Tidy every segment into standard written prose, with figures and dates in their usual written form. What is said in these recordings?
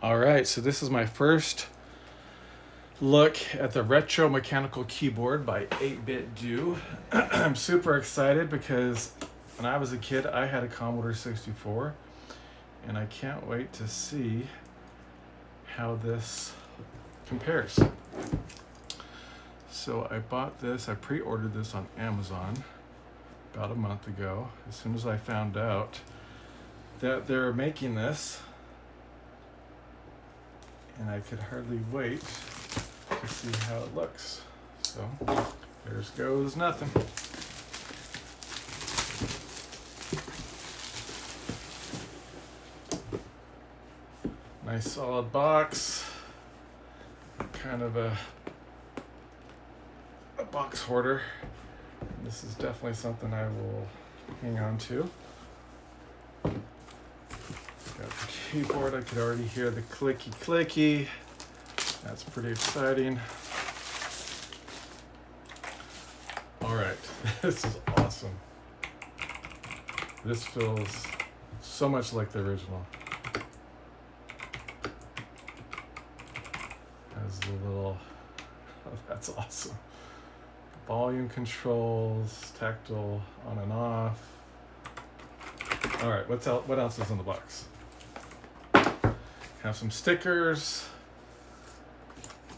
All right, so this is my first look at the retro mechanical keyboard by 8BitDo. I'm super excited because when I was a kid, I had a Commodore 64, and I can't wait to see how this compares. So I bought this, I pre-ordered this on Amazon about a month ago. As soon as I found out that they're making this, and I could hardly wait to see how it looks. So there goes nothing. Nice solid box, kind of a box hoarder. This is definitely something I will hang on to. Got the keyboard, I could already hear the clicky-clacky. That's pretty exciting. All right, this is awesome. This feels so much like the original. Has the little, oh, that's awesome. Volume controls, tactile on and off. All right, what else is in the box? Have some stickers.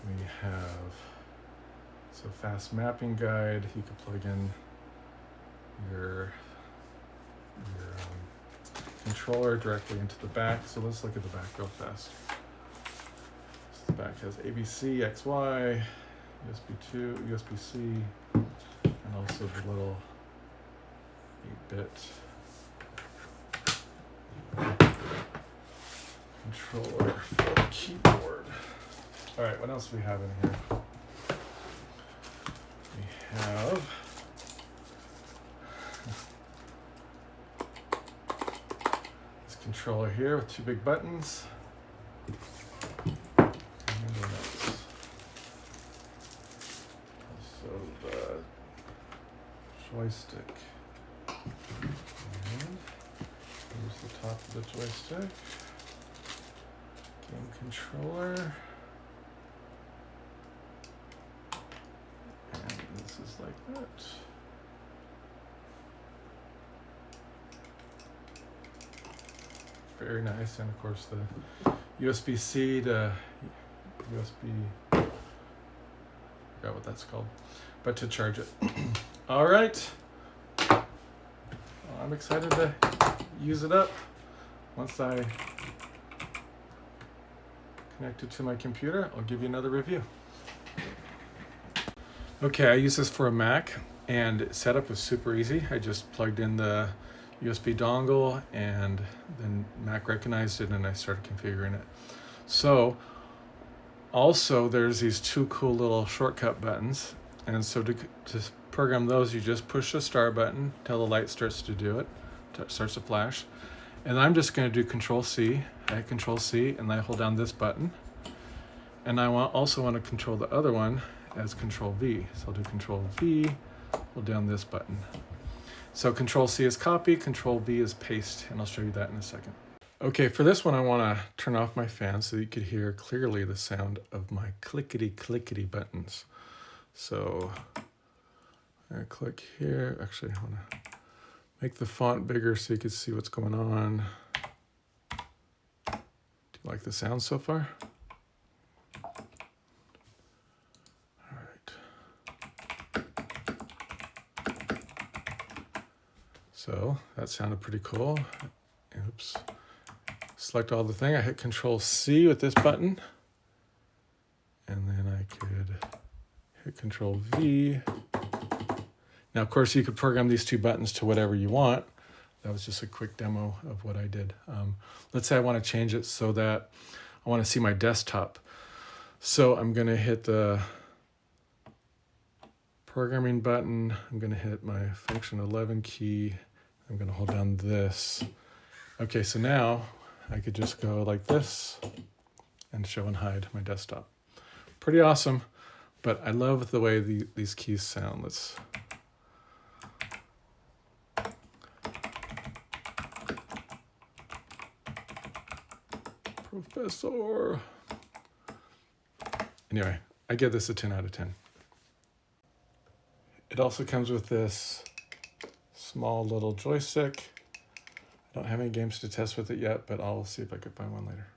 We have fast mapping guide. You can plug in your controller directly into the back. So let's look at the back real fast. So the back has ABC, XY, USB 2, USB-C, and also the little 8-bit controller for the keyboard. All right, what else do we have in here? We have this controller here with two big buttons. Also the joystick. And here's the top of the joystick. Game controller. And this is like that. Very nice. And of course the USB-C to USB, I forgot what that's called, but to charge it. All right. Well, I'm excited to use it up once I connect it to my computer. I'll give you another review. Okay, I use this for a Mac, and setup was super easy. I just plugged in the USB dongle, and then Mac recognized it, and I started configuring it. So also there's these two cool little shortcut buttons, and so to program those, you just push the start button till the light starts to do it, starts to flash. And I'm just going to do Control-C. I hit Control-C, and I hold down this button. And I also want to control the other one as Control-V. So I'll do Control-V, hold down this button. So Control-C is copy, Control-V is paste, and I'll show you that in a second. Okay, for this one, I want to turn off my fan so you could hear clearly the sound of my clickety-clickety buttons. So I click here. Actually, I want to make the font bigger so you can see what's going on. Do you like the sound so far? All right. So that sounded pretty cool. Oops. Select all the thing. I hit Control-C with this button. And then I could hit Control-V. Now, of course, you could program these two buttons to whatever you want. That was just a quick demo of what I did. Let's say I want to change it so that I want to see my desktop. So I'm going to hit the programming button. I'm going to hit my function 11 key. I'm going to hold down this. Okay, so now I could just go like this and show and hide my desktop. Pretty awesome, but I love the way these keys sound. Let's Professor. Anyway, I give this a 10 out of 10. It also comes with this small little joystick. I don't have any games to test with it yet, but I'll see if I can find one later.